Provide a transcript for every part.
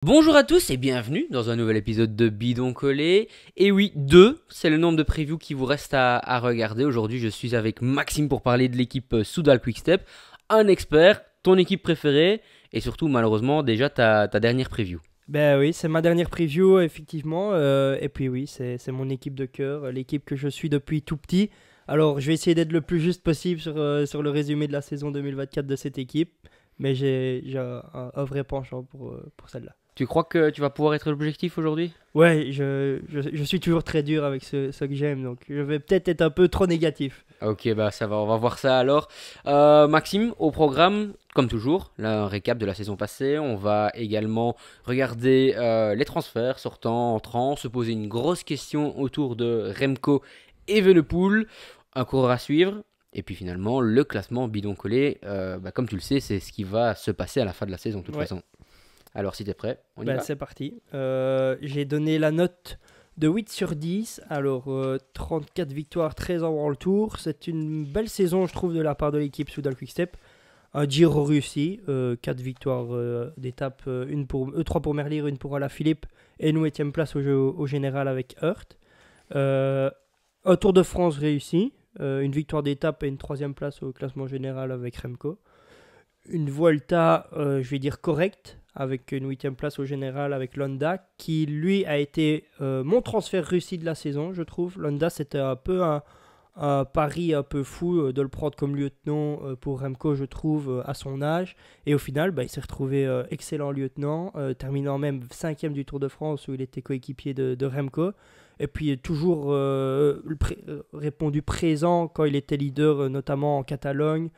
Bonjour à tous et bienvenue dans un nouvel épisode de Bidon Collé. Et oui, 2, c'est le nombre de previews qui vous reste à regarder. Aujourd'hui, je suis avec Maxime pour parler de l'équipe Soudal Quick-Step, un expert, ton équipe préférée et surtout, malheureusement, déjà ta dernière preview. Ben oui, c'est ma dernière preview, effectivement. Et puis oui, c'est mon équipe de cœur, l'équipe que je suis depuis tout petit. Alors, je vais essayer d'être le plus juste possible sur le résumé de la saison 2024 de cette équipe. Mais j'ai un vrai penchant pour celle-là. Tu crois que tu vas pouvoir être l'objectif aujourd'hui ? Ouais, je suis toujours très dur avec ce que j'aime. Donc, je vais peut-être être un peu trop négatif. Ok, bah ça va, on va voir ça alors. Maxime, au programme, comme toujours, là, un récap de la saison passée. On va également regarder les transferts sortants, entrants, se poser une grosse question autour de Remco Evenepoel, un coureur à suivre. Et puis finalement, le classement bidon collé, comme tu le sais, c'est ce qui va se passer à la fin de la saison de toute Ouais. façon. Alors si t'es prêt, on y Ben, va. c'est parti. J'ai donné la note de 8 sur 10. Alors, 34 victoires, 13 avant le tour. C'est une belle saison, je trouve, de la part de l'équipe Soudal Quick-Step. Un Giro réussi, 4 victoires d'étape, 3 pour Merlier, une pour Alaphilippe et nous 8e place au général avec Hurt. Un Tour de France réussi, une victoire d'étape et une 3e place au classement général avec Remco. Une Vuelta, je vais dire correcte, avec une 8e place au général avec Londa, qui lui a été mon transfert réussi de la saison, je trouve. Londa, c'était un peu un pari un peu fou de le prendre comme lieutenant pour Remco, je trouve, à son âge. Et au final, il s'est retrouvé excellent lieutenant, terminant même 5e du Tour de France où il était coéquipier de Remco. Et puis toujours répondu présent quand il était leader, notamment en Catalogne.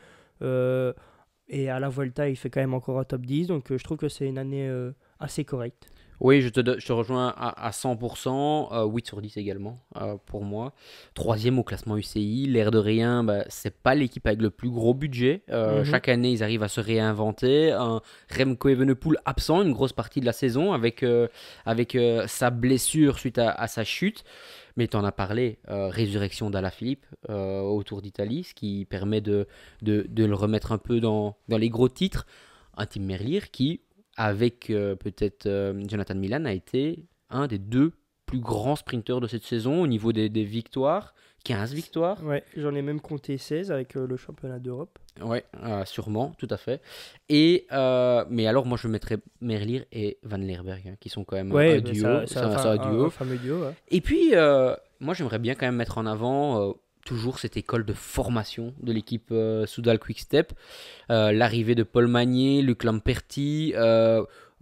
Et à la Volta, il fait quand même encore un top 10. Donc je trouve que c'est une année assez correcte. Oui, je te rejoins à 100%, 8 sur 10 également pour moi. Troisième au classement UCI, l'air de rien, c'est pas l'équipe avec le plus gros budget. Mhm. Chaque année, ils arrivent à se réinventer. Un Remco Evenepoel absent une grosse partie de la saison avec sa blessure suite à sa chute. Mais tu en as parlé, résurrection d'Alaphilippe au Tour d'Italie, ce qui permet de le remettre un peu dans les gros titres. Un Tim Merlier qui, avec peut-être Jonathan Milan, a été un des deux plus grands sprinteurs de cette saison au niveau des victoires. 15 victoires. Ouais, j'en ai même compté 16 avec le championnat d'Europe. Ouais, sûrement, tout à fait. Mais alors, moi, je mettrais Merlier et Van Leerberg, qui sont quand même un Ouais, duo. C'est un un duo. fameux duo. Ouais. Et puis, moi, j'aimerais bien quand même mettre en avant toujours cette école de formation de l'équipe Soudal Quick-Step. L'arrivée de Paul Magnier, Luc Lamperti,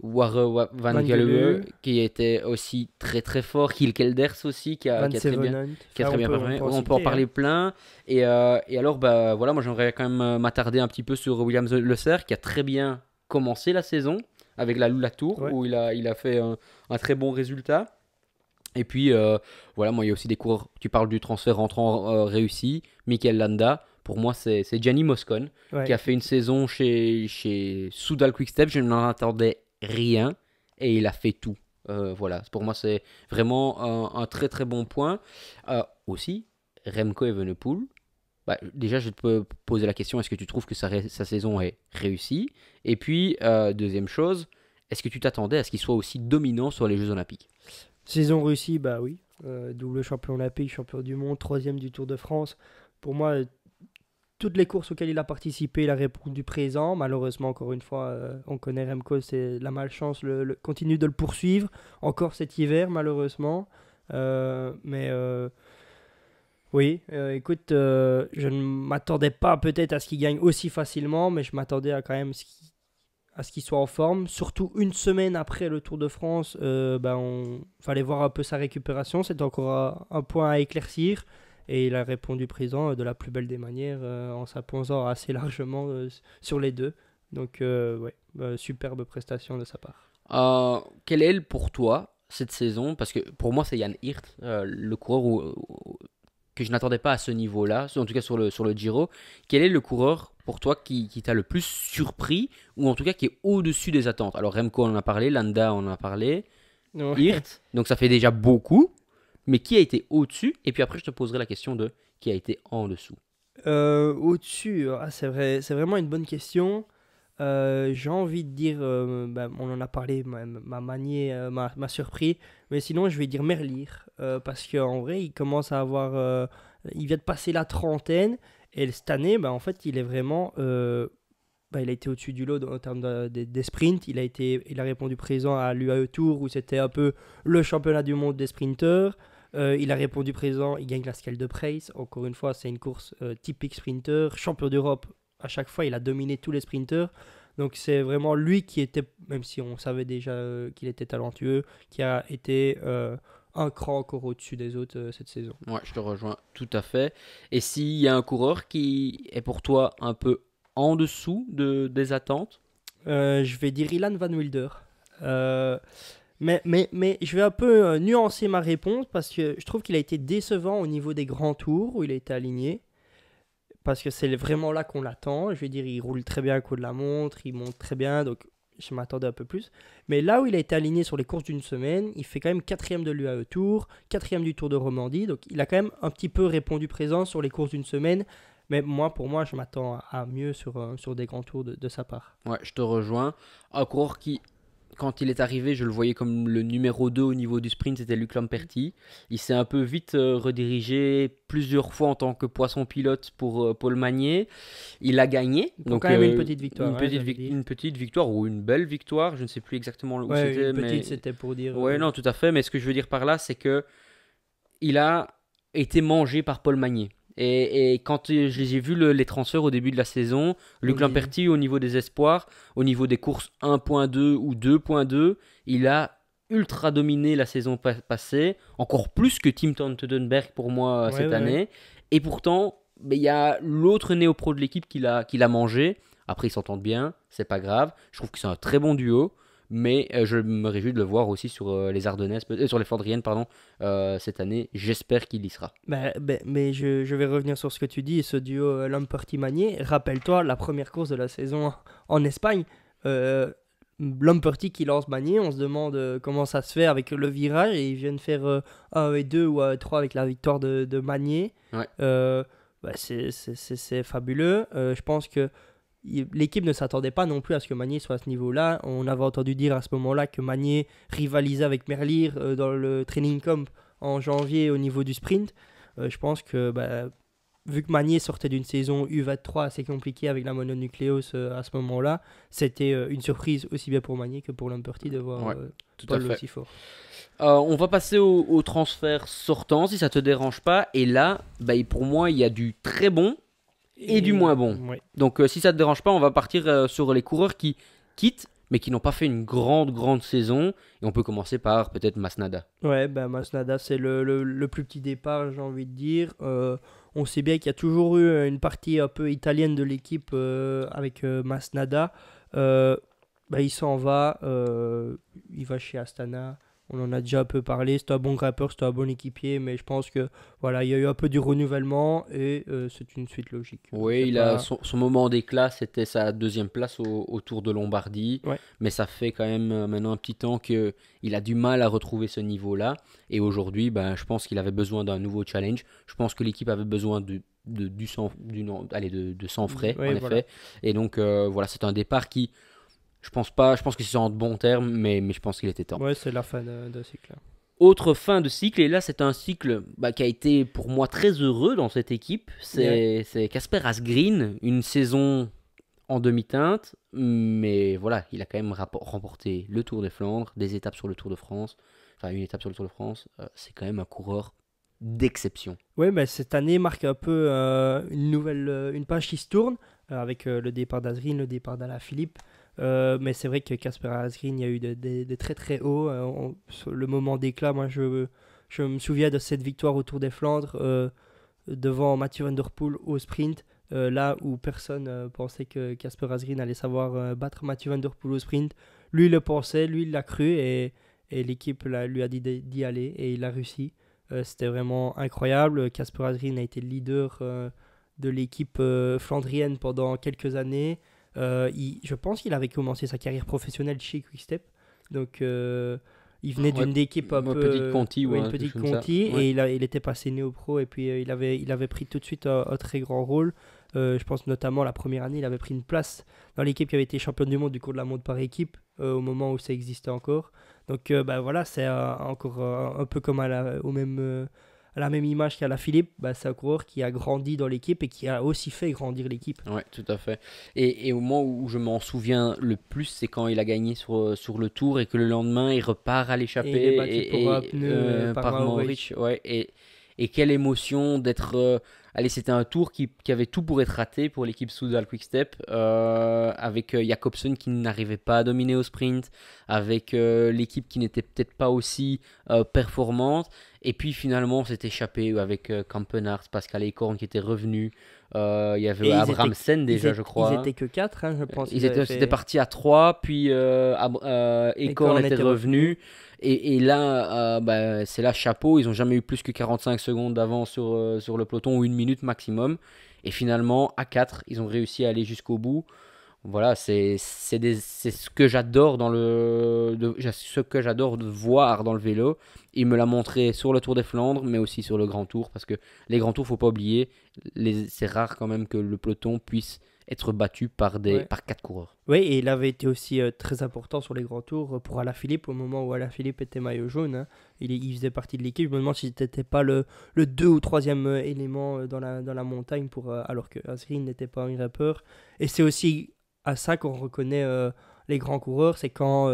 Van Van Galleux, Gelu, qui était aussi très très fort. Kiel Kelders aussi, Van qui a très bien, Sevenant. qui a très bien performé. On peut en Citer, parler hein. plein. Et alors, voilà, moi j'aimerais quand même m'attarder un petit peu sur William Le Serre, qui a très bien commencé la saison avec la Tour, Ouais. où il a fait un très bon résultat. Et puis, voilà, moi, il y a aussi des coureurs. Tu parles du transfert entrant réussi. Mikel Landa, pour moi, c'est Gianni Moscon, qui Ouais. a fait une saison chez Soudal Quick-Step. Je n'en attendais rien et il a fait tout. Voilà, pour moi, c'est vraiment un très très bon point. Aussi, Remco Evenepoel. Déjà, je peux poser la question, est-ce que tu trouves que sa saison est réussie? Et puis, deuxième chose, est-ce que tu t'attendais à ce qu'il soit aussi dominant sur les Jeux Olympiques? Saison réussie, bah oui. Double champion olympique, champion du monde, 3e du Tour de France. Pour moi, toutes les courses auxquelles il a participé, il a répondu présent. Malheureusement, encore une fois, on connaît Remco, c'est la malchance, continue de le poursuivre. Encore cet hiver, malheureusement. Mais oui, écoute, je ne m'attendais pas peut-être à ce qu'il gagne aussi facilement, mais je m'attendais à quand même à ce qu'il soit en forme. Surtout une semaine après le Tour de France, on fallait voir un peu sa récupération. C'était encore un point à éclaircir. Et il a répondu présent de la plus belle des manières en s'imposant assez largement sur les deux. Donc, ouais, superbe prestation de sa part. Quel est pour toi cette saison? Parce que pour moi, c'est Jan Hirt, le coureur que je n'attendais pas à ce niveau-là, en tout cas sur le Giro. Quel est le coureur pour toi qui t'a le plus surpris ou en tout cas qui est au-dessus des attentes? Alors Remco, on en a parlé, Landa, on en a parlé, Ouais. Hirt, donc ça fait déjà beaucoup, mais qui a été au-dessus? Et puis après, je te poserai la question de qui a été en dessous. Au-dessus, c'est vrai, c'est vraiment une bonne question. J'ai envie de dire, on en a parlé, m'a manié, m'a surpris, mais sinon je vais dire Merlier, parce qu'en vrai il commence à avoir, il vient de passer la trentaine, et cette année, en fait il est vraiment, il a été au-dessus du lot en termes des sprints, il a répondu présent à l'UAE Tour où c'était un peu le championnat du monde des sprinteurs. Il a répondu présent, il gagne la Scale de Praise. Encore une fois, c'est une course typique sprinter. Champion d'Europe, à chaque fois, il a dominé tous les sprinters. Donc c'est vraiment lui qui était, même si on savait déjà qu'il était talentueux, qui a été un cran encore au-dessus des autres cette saison. Ouais, je te rejoins tout à fait. Et s'il y a un coureur qui est pour toi un peu en dessous des attentes? Je vais dire Ilan Van Wilder. Euh, mais je vais un peu nuancer ma réponse parce que je trouve qu'il a été décevant au niveau des grands tours où il a été aligné. Parce que c'est vraiment là qu'on l'attend. Je vais dire, il roule très bien à coup de la montre, il monte très bien, donc je m'attendais un peu plus. Mais là où il a été aligné sur les courses d'une semaine, il fait quand même quatrième de l'UAE Tour, quatrième du Tour de Romandie, donc il a quand même un petit peu répondu présent sur les courses d'une semaine. Mais pour moi, je m'attends à mieux sur des grands tours de sa part. Ouais, je te rejoins. Un coureur qui, quand il est arrivé, je le voyais comme le numéro 2 au niveau du sprint, c'était Luc Lamperti. Il s'est un peu vite redirigé plusieurs fois en tant que poisson pilote pour Paul Magnier. Il a gagné. Donc quand même une petite victoire. Une petite victoire ou une belle victoire, je ne sais plus exactement où c'était. Une petite, c'était pour dire... Ouais, non, tout à fait. Mais ce que je veux dire par là, c'est que il a été mangé par Paul Magnier. Et quand j'ai vu les transferts au début de la saison, Luc Lamperti au niveau des espoirs, au niveau des courses 1.2 ou 2.2, il a ultra dominé la saison passée, encore plus que Tim Tentenberg pour moi cette année. Et pourtant, il y a l'autre néo-pro de l'équipe qui l'a mangé. Après, ils s'entendent bien, c'est pas grave. Je trouve que c'est un très bon duo. Mais je me réjouis de le voir aussi sur les Ardennaises, sur les Flandriennes, pardon, cette année. J'espère qu'il y sera. Mais je vais revenir sur ce que tu dis, ce duo Lamperti-Magnier. Rappelle-toi, la première course de la saison en Espagne, Lamperti qui lance Magnier, on se demande comment ça se fait avec le virage, et ils viennent faire 1 et 2 ou 3 avec la victoire de Magnier. Ouais. C'est fabuleux. Je pense que l'équipe ne s'attendait pas non plus à ce que Magnier soit à ce niveau-là. On avait entendu dire à ce moment-là que Magnier rivalisait avec Merlier dans le training camp en janvier au niveau du sprint. Je pense que vu que Magnier sortait d'une saison U23 assez compliquée avec la mononucléose à ce moment-là, c'était une surprise aussi bien pour Magnier que pour Lamperti de voir Paul aussi fort. On va passer au transfert sortant si ça te dérange pas. Et là, pour moi, il y a du très bon et du moins bon. Ouais. Donc si ça te dérange pas, on va partir sur les coureurs qui quittent mais qui n'ont pas fait une grande saison, et on peut commencer par peut-être Masnada. Ouais, Masnada c'est le plus petit départ, j'ai envie de dire. On sait bien qu'il y a toujours eu une partie un peu italienne de l'équipe avec Masnada. Il s'en va, il va chez Astana. On en a déjà un peu parlé, c'est un bon grimpeur, c'est un bon équipier, mais je pense que voilà, il y a eu un peu du renouvellement et c'est une suite logique. Oui, son moment d'éclat, c'était sa deuxième place au Tour de Lombardie, mais ça fait quand même maintenant un petit temps qu'il a du mal à retrouver ce niveau-là, et aujourd'hui, je pense qu'il avait besoin d'un nouveau challenge. Je pense que l'équipe avait besoin de sang frais, en effet, et donc voilà, c'est un départ qui... Je pense que c'est en de bons termes, mais je pense qu'il était temps. Ouais, c'est la fin de cycle. Autre fin de cycle, et là c'est un cycle qui a été pour moi très heureux dans cette équipe. C'est Kasper Asgreen, une saison en demi-teinte, mais voilà, il a quand même remporté le Tour des Flandres, des étapes sur le Tour de France, enfin une étape sur le Tour de France. C'est quand même un coureur d'exception. Oui, cette année marque un peu une page qui se tourne avec le départ d'Asgreen, le départ d'Alaphilippe. Mais c'est vrai que Kasper Asgreen, il y a eu des très très hauts. Le moment d'éclat, moi je me souviens de cette victoire au Tour des Flandres devant Mathieu Van Der Poel au sprint, là où personne pensait que Kasper Asgreen allait savoir battre Mathieu Van Der Poel au sprint. Lui il le pensait, lui il l'a cru, et l'équipe lui a dit d'y aller, et il a réussi. C'était vraiment incroyable. Kasper Asgreen a été le leader de l'équipe flandrienne pendant quelques années. Je pense qu'il avait commencé sa carrière professionnelle chez Quick-Step, donc il venait d'une équipe un peu petite Conti, une petite Conti, et il était passé néo-pro, et puis il avait pris tout de suite un très grand rôle. Je pense notamment la première année, il avait pris une place dans l'équipe qui avait été championne du monde du cours de la montre par équipe au moment où ça existait encore. Donc voilà, c'est encore un peu comme à la même image qu'à la Philippe. C'est un coureur qui a grandi dans l'équipe et qui a aussi fait grandir l'équipe. Ouais, tout à fait. Et au moment où je m'en souviens le plus, c'est quand il a gagné sur le tour et que le lendemain, il repart à Et il est l'échappée battu pour un pneu par par Maurice. Mauric. Ouais, et quelle émotion d'être. Allez, c'était un tour qui avait tout pour être raté pour l'équipe Soudal Quick-Step, avec Jacobsen qui n'arrivait pas à dominer au sprint, avec l'équipe qui n'était peut-être pas aussi performante. Et puis finalement, on s'est échappé avec Campenard, Pascal Ekorn qui était revenu. Il y avait Et Abrahamsen déjà, je crois. Ils étaient que 4, je pense. C'était parti à 3, puis Ekorn était revenu. Et là, c'est là chapeau. Ils n'ont jamais eu plus que 45 secondes d'avance sur le peloton, ou une minute maximum. Et finalement, à 4, ils ont réussi à aller jusqu'au bout. Voilà, c'est ce que j'adore ce que j'adore de voir dans le vélo. Il me l'a montré sur le Tour des Flandres, mais aussi sur le Grand Tour, parce que les Grands Tours, faut pas oublier, c'est rare quand même que le peloton puisse être battu par par 4 coureurs. Oui, et il avait été aussi très important sur les grands tours pour Alaphilippe au moment où Alaphilippe était maillot jaune. Hein. Il faisait partie de l'équipe. Je me demande si c'était pas le 2 ou 3e élément dans la montagne, alors que Asgreen n'était pas un grimpeur. Et c'est aussi à ça qu'on reconnaît les grands coureurs, c'est quand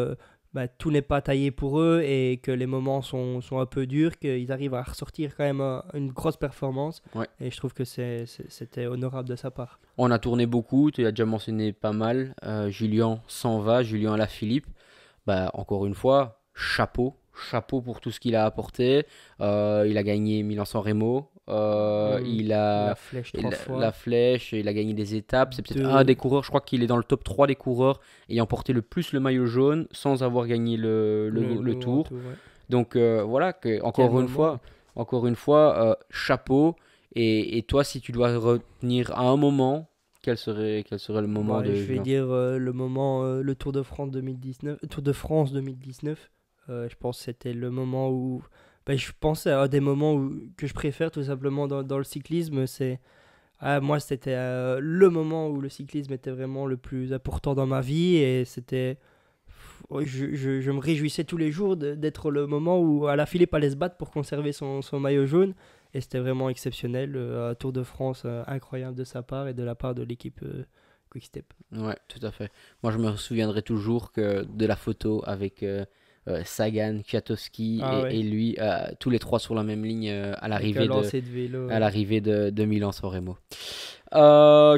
tout n'est pas taillé pour eux et que les moments sont un peu durs, qu'ils arrivent à ressortir quand même une grosse performance. Ouais. Et je trouve que c'était honorable de sa part. On a tourné beaucoup, tu l'as déjà mentionné pas mal. Julien s'en va, Julien Alaphilippe. Encore une fois, chapeau pour tout ce qu'il a apporté. Il a gagné Milan-San Remo. Il a La flèche 3 fois. la flèche, il a gagné des étapes. C'est peut-être un des coureurs, je crois qu'il est dans le top 3 des coureurs ayant porté le plus le maillot jaune sans avoir gagné le tour. Ouais. Donc voilà, encore une fois, chapeau. Et toi, si tu dois retenir à un moment, quel serait le moment de Je vais Julien? dire le Tour de France 2019. Tour de France 2019. Je pense que c'était le moment où... je pense à un des moments que je préfère tout simplement dans le cyclisme. Moi, c'était le moment où le cyclisme était vraiment le plus important dans ma vie. Et c'était... Je me réjouissais tous les jours d'être le moment où Alaphilippe allait se battre pour conserver son maillot jaune. Et c'était vraiment exceptionnel. Un Tour de France incroyable de sa part et de la part de l'équipe Quick-Step. Ouais, tout à fait. Moi, je me souviendrai toujours de la photo avec Sagan, Kwiatkowski et lui, tous les trois sur la même ligne à l'arrivée de Milan-San Remo.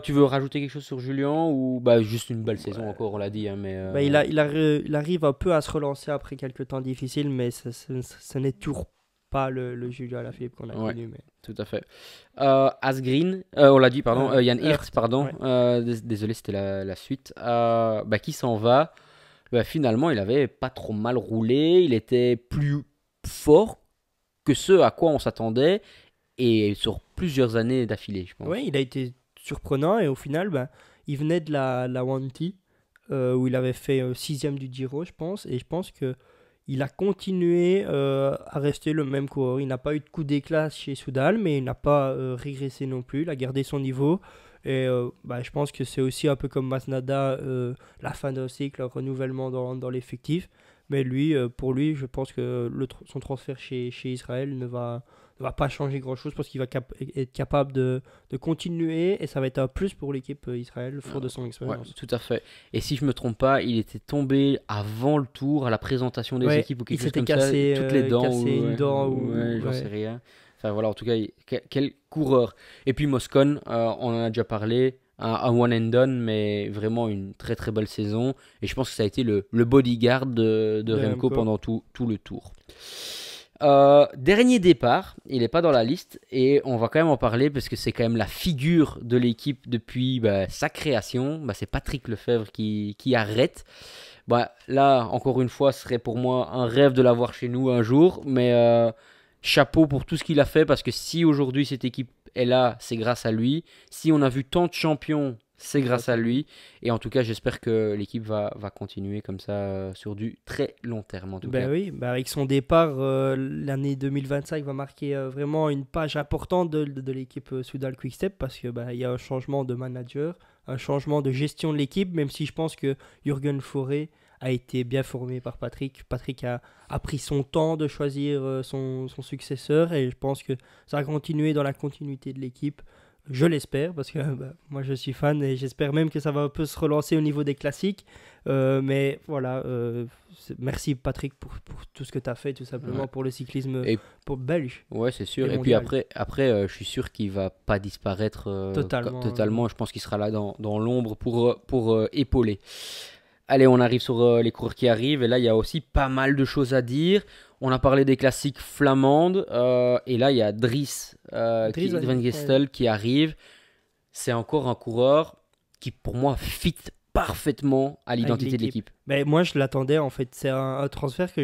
Tu veux rajouter quelque chose sur Julien ou juste une belle saison encore, on l'a dit. Hein, mais, il arrive un peu à se relancer après quelques temps difficiles, mais ce n'est toujours pas le Julien Alaphilippe qu'on a connu. Mais... Tout à fait. Asgreen, on l'a dit, pardon. Jan Hirt, pardon. Ouais. Désolé, c'était la suite. Qui s'en va. Finalement, il avait pas trop mal roulé. Il était plus fort que ce à quoi on s'attendait. Et sur plusieurs années d'affilée, je pense. Oui, il a été surprenant. Et au final, il venait de la Wanty, où il avait fait 6e du Giro, je pense. Et je pense qu'il a continué à rester le même coureur. Il n'a pas eu de coup d'éclat chez Soudal, mais il n'a pas régressé non plus. Il a gardé son niveau. Et je pense que c'est aussi un peu comme Masnada, la fin d'un cycle, un renouvellement dans l'effectif. Mais pour lui, je pense que son transfert chez Israël ne va pas changer grand-chose parce qu'il va être capable de continuer et ça va être un plus pour l'équipe Israël, fort de son expérience. Ouais, tout à fait. Et si je me trompe pas, il était tombé avant le tour à la présentation des équipes ou quelque chose comme cassé, ça. Toutes les dents. Cassé une dent. J'en sais rien. Enfin voilà, en tout cas, quel coureur. Et puis Moscon, on en a déjà parlé, un one and done, mais vraiment une très très belle saison. Et je pense que ça a été le bodyguard de Remco pendant tout le tour. Dernier départ, il n'est pas dans la liste et on va quand même en parler parce que c'est quand même la figure de l'équipe depuis sa création. C'est Patrick Lefevere qui arrête. Là, encore une fois, ce serait pour moi un rêve de l'avoir chez nous un jour, mais chapeau pour tout ce qu'il a fait parce que si aujourd'hui cette équipe est là, c'est grâce à lui. Si on a vu tant de champions, c'est grâce à lui. Et en tout cas, j'espère que l'équipe va continuer comme ça sur du très long terme en tout cas. Ben oui, ben avec son départ, l'année 2025 va marquer vraiment une page importante de l'équipe Soudal Quickstep parce que ben, il y a un changement de manager, un changement de gestion de l'équipe, même si je pense que Jürgen Fauré a été bien formé par Patrick. Patrick a pris son temps de choisir son successeur et je pense que ça va continuer dans la continuité de l'équipe. Je l'espère parce que bah, moi je suis fan et j'espère même que ça va un peu se relancer au niveau des classiques. Mais voilà, merci Patrick pour tout ce que tu as fait tout simplement pour le cyclisme Et pour belge. ouais, c'est sûr. Et Et puis mondial. après je suis sûr qu'il va pas disparaître Totalement. Je pense qu'il sera là dans l'ombre pour épauler. Allez, on arrive sur les coureurs qui arrivent. Et là, il y a aussi pas mal de choses à dire. On a parlé des classiques flamandes. Et là, il y a Dries Dries Van Gestel qui arrive. C'est encore un coureur qui, pour moi, fit parfaitement à l'identité de l'équipe. Mais moi, je l'attendais en fait. C'est un transfert que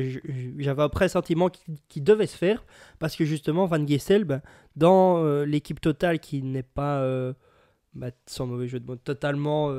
j'avais un pressentiment qui devait se faire parce que justement, Van Gestel, ben, dans l'équipe totale qui n'est pas, sans mauvais jeu de mots, totalement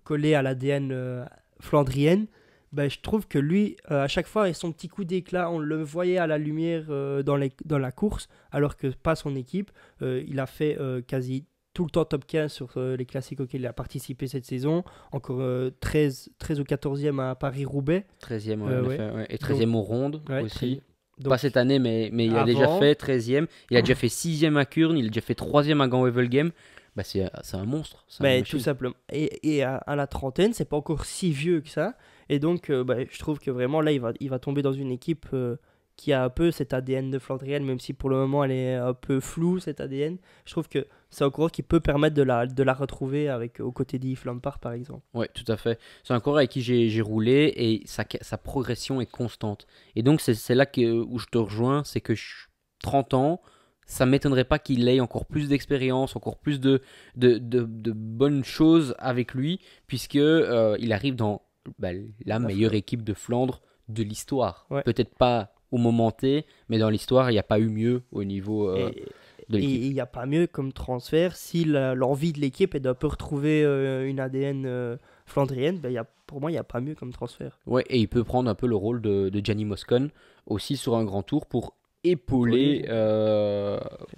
collée à l'ADN flandrienne, ben, je trouve que lui, à chaque fois, avec son petit coup d'éclat, on le voyait à la lumière dans la course, alors que pas son équipe. Il a fait quasi tout le temps top 15 sur les classiques auxquels il a participé cette saison. Encore 13 ou 14e à Paris-Roubaix. 13e, Ouais. ouais. Et 13e aux rondes Ouais, aussi. Donc, Pas cette année, mais il a déjà fait 13e. Il a déjà fait 6e à Kurn. Il a déjà fait 3e à Gand-Wevelgem. Bah, c'est un monstre. C'est une tout machine. simplement. Et à la trentaine, c'est pas encore si vieux que ça. Et donc, je trouve que vraiment, là, il va tomber dans une équipe qui a un peu cet ADN de Flandrienne, même si pour le moment, elle est un peu floue, cet ADN. Je trouve que c'est un coureur qui peut permettre de la retrouver aux côtés d'Yves Lampard, par exemple. Ouais, tout à fait. C'est un coureur avec qui j'ai roulé et sa progression est constante. Et donc, c'est là où je te rejoins. C'est que 30 ans, ça m'étonnerait pas qu'il ait encore plus d'expérience, encore plus de bonnes choses avec lui, puisque il arrive dans la meilleure équipe de Flandre de l'histoire. Ouais. Peut-être pas au moment T, mais dans l'histoire, il n'y a pas eu mieux au niveau de Et l'équipe. il n'y a pas mieux comme transfert si l'envie de l'équipe est d'un peu retrouver une ADN flandrienne. Pour moi, il n'y a pas mieux comme transfert. Ouais, et il peut prendre un peu le rôle de Gianni Moscon aussi sur un grand tour pour épauler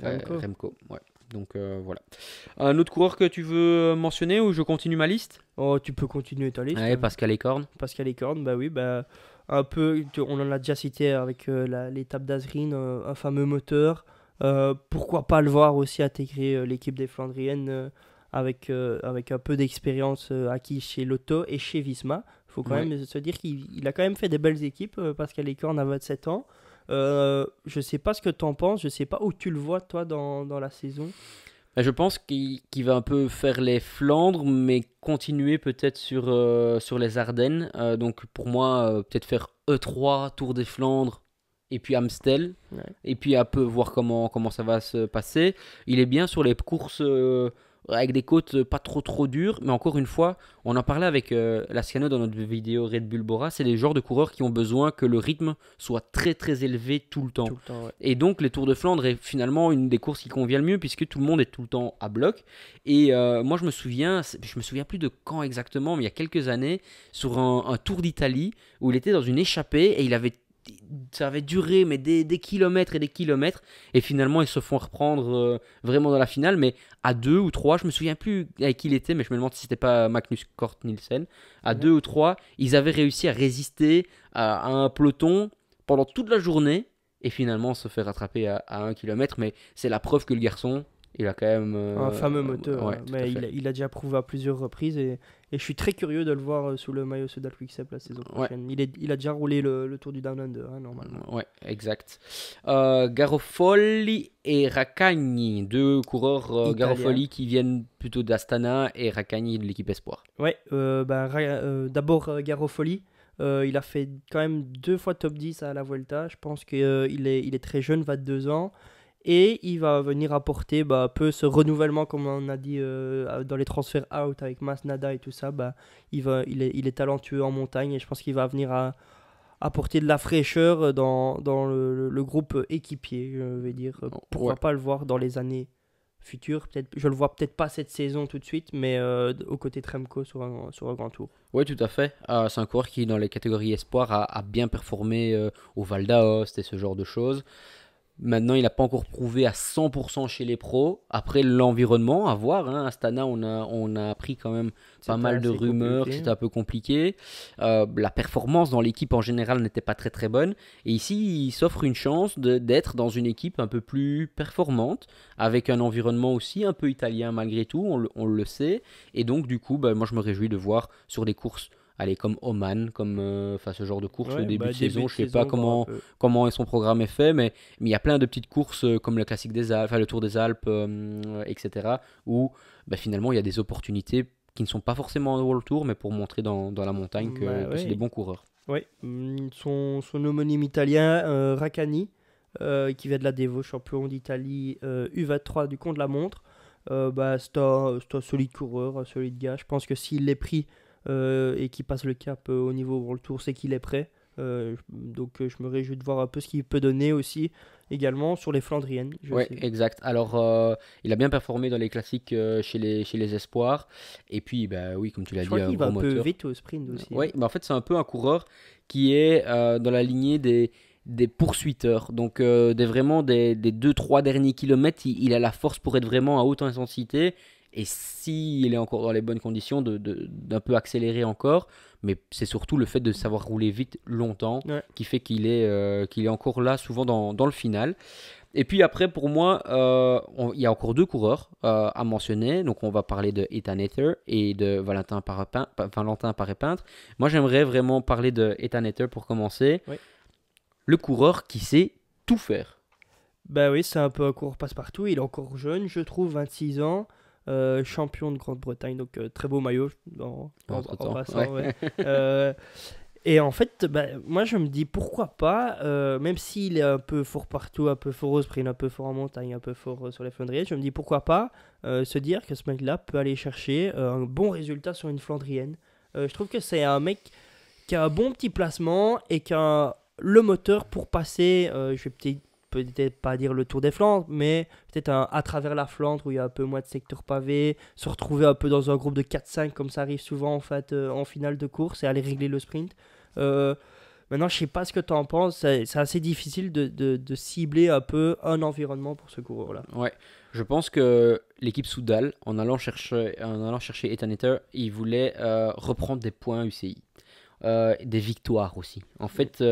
Remco. Ouais. Donc voilà. Un autre coureur que tu veux mentionner ou je continue ma liste? Oh, tu peux continuer ta liste. Ouais, Pascal Ekorn. Pascal Ekorn, bah oui, un peu, on en a déjà cité avec l'étape d'Azrin, un fameux moteur. Pourquoi pas le voir aussi intégrer l'équipe des Flandriennes avec un peu d'expérience acquise chez Lotto et chez Visma. Il faut quand même se dire qu'il a quand même fait des belles équipes, Pascal Ekorn à 27 ans. Je sais pas ce que tu en penses, je sais pas où tu le vois toi dans la saison. Je pense qu'il va un peu faire les Flandres, mais continuer peut-être sur les Ardennes. Donc pour moi, peut-être faire E3, Tour des Flandres, et puis Amstel. Ouais. Et puis un peu voir comment ça va se passer. Il est bien sur les courses avec des côtes pas trop dures, mais encore une fois, on en parlait avec Lasciano dans notre vidéo Red Bull Bora, c'est les genres de coureurs qui ont besoin que le rythme soit très élevé tout le temps. Ouais. Et donc les Tours de Flandre est finalement une des courses qui convient le mieux puisque tout le monde est tout le temps à bloc. Et moi je me souviens plus de quand exactement, mais il y a quelques années, sur un Tour d'Italie où il était dans une échappée et ça avait duré mais des kilomètres et des kilomètres et finalement ils se font reprendre vraiment dans la finale, mais à 2 ou 3, je me souviens plus avec qui il était, mais je me demande si c'était pas Magnus Cort Nielsen. À 2 ou 3, ils avaient réussi à résister à un peloton pendant toute la journée et finalement se faire rattraper à 1 kilomètre, mais c'est la preuve que le garçon il a quand même un fameux moteur, ouais, mais il a déjà prouvé à plusieurs reprises et je suis très curieux de le voir sous le maillot Soudal Quickstep la saison prochaine. Il a déjà roulé le Tour du Down Under, normalement. Ouais, exact. Garofoli et Raccagni, deux coureurs Garofoli qui viennent plutôt d'Astana et Raccagni de l'équipe Espoir. Ouais, d'abord Garofoli. Il a fait quand même 2 fois top 10 à la Vuelta. Je pense qu'il est très jeune, 22 ans. Et il va venir apporter un peu ce renouvellement, comme on a dit dans les transferts out avec Masnada et tout ça. Il est talentueux en montagne et je pense qu'il va venir apporter de la fraîcheur dans le groupe équipier, je vais dire. Pourquoi pas le voir dans les années futur. Peut-être, je le vois peut-être pas cette saison tout de suite, mais aux côtés de Remco sur un grand tour. Oui, tout à fait. C'est un coureur qui, dans les catégories espoir, a bien performé au Val d'Aoste et ce genre de choses. Maintenant, il n'a pas encore prouvé à 100% chez les pros. Après, l'environnement, à voir. Hein. Astana, on a appris quand même pas C'était mal de assez rumeurs que compliqué. c'était un peu compliqué. La performance dans l'équipe en général n'était pas très très bonne. Et ici, il s'offre une chance d'être dans une équipe un peu plus performante, avec un environnement aussi un peu italien malgré tout, on le sait. Et donc, du coup, moi je me réjouis de voir sur des courses. Allez, comme Oman, comme ce genre de course au Ouais, début de début saison. de Je sais pas saison, voir un comment, peu. comment son programme est fait, mais il y a plein de petites courses comme le classique des Alpes, enfin, le Tour des Alpes, etc. où finalement il y a des opportunités qui ne sont pas forcément au World Tour, mais pour montrer dans la montagne Bah que c'est des ouais, bons coureurs. ouais. Son homonyme italien, Raccani, qui vient de la Devo, champion d'Italie U23 du compte de la montre. C'est un solide coureur, un solide gars. Je pense que s'il est pris et qu'il passe le cap au niveau World Tour, c'est qu'il est prêt. Je me réjouis de voir un peu ce qu'il peut donner aussi également sur les Flandriennes. Je Ouais, sais. exact. Alors, il a bien performé dans les classiques chez les Espoirs. Et puis, oui, comme tu l'as Je dit, crois un qu'il va gros un peu moteur. vite au sprint aussi, hein. Ouais, en fait, c'est un peu un coureur qui est dans la lignée des poursuiteurs. Donc, vraiment des 2-3 derniers kilomètres, il a la force pour être vraiment à haute intensité. Et s'il est encore dans les bonnes conditions, d'un peu accélérer encore. Mais c'est surtout le fait de savoir rouler vite longtemps Ouais. qui fait qu'il est encore là, souvent dans le final. Et puis après, pour moi, il y a encore deux coureurs à mentionner. Donc, on va parler de Ethan Ether et de Valentin Paré-Peintre. Moi, j'aimerais vraiment parler de Ethan Ether pour commencer. Ouais. Le coureur qui sait tout faire. Bah oui, c'est un peu un coureur passe-partout. Il est encore jeune, je trouve, 26 ans. Champion de Grande-Bretagne, donc très beau maillot en Entre-temps, passant. ouais. Ouais. Et en fait, moi je me dis pourquoi pas, même s'il est un peu fort partout, un peu fort au sprint, un peu fort en montagne, un peu fort sur les Flandriennes, je me dis pourquoi pas se dire que ce mec-là peut aller chercher un bon résultat sur une Flandrienne. Je trouve que c'est un mec qui a un bon petit placement et qui a le moteur pour passer, je vais peut-être pas dire le Tour des Flandres, mais peut-être à travers la Flandre où il y a un peu moins de secteur pavé, se retrouver un peu dans un groupe de 4-5 comme ça arrive souvent en fait en finale de course et aller régler le sprint. Euh, Maintenant, je sais pas ce que tu en penses, c'est assez difficile de cibler un peu un environnement pour ce coureur-là. Ouais, je pense que l'équipe Soudal, en allant chercher Ethan Ether, il voulait reprendre des points UCI. Des victoires aussi. En fait,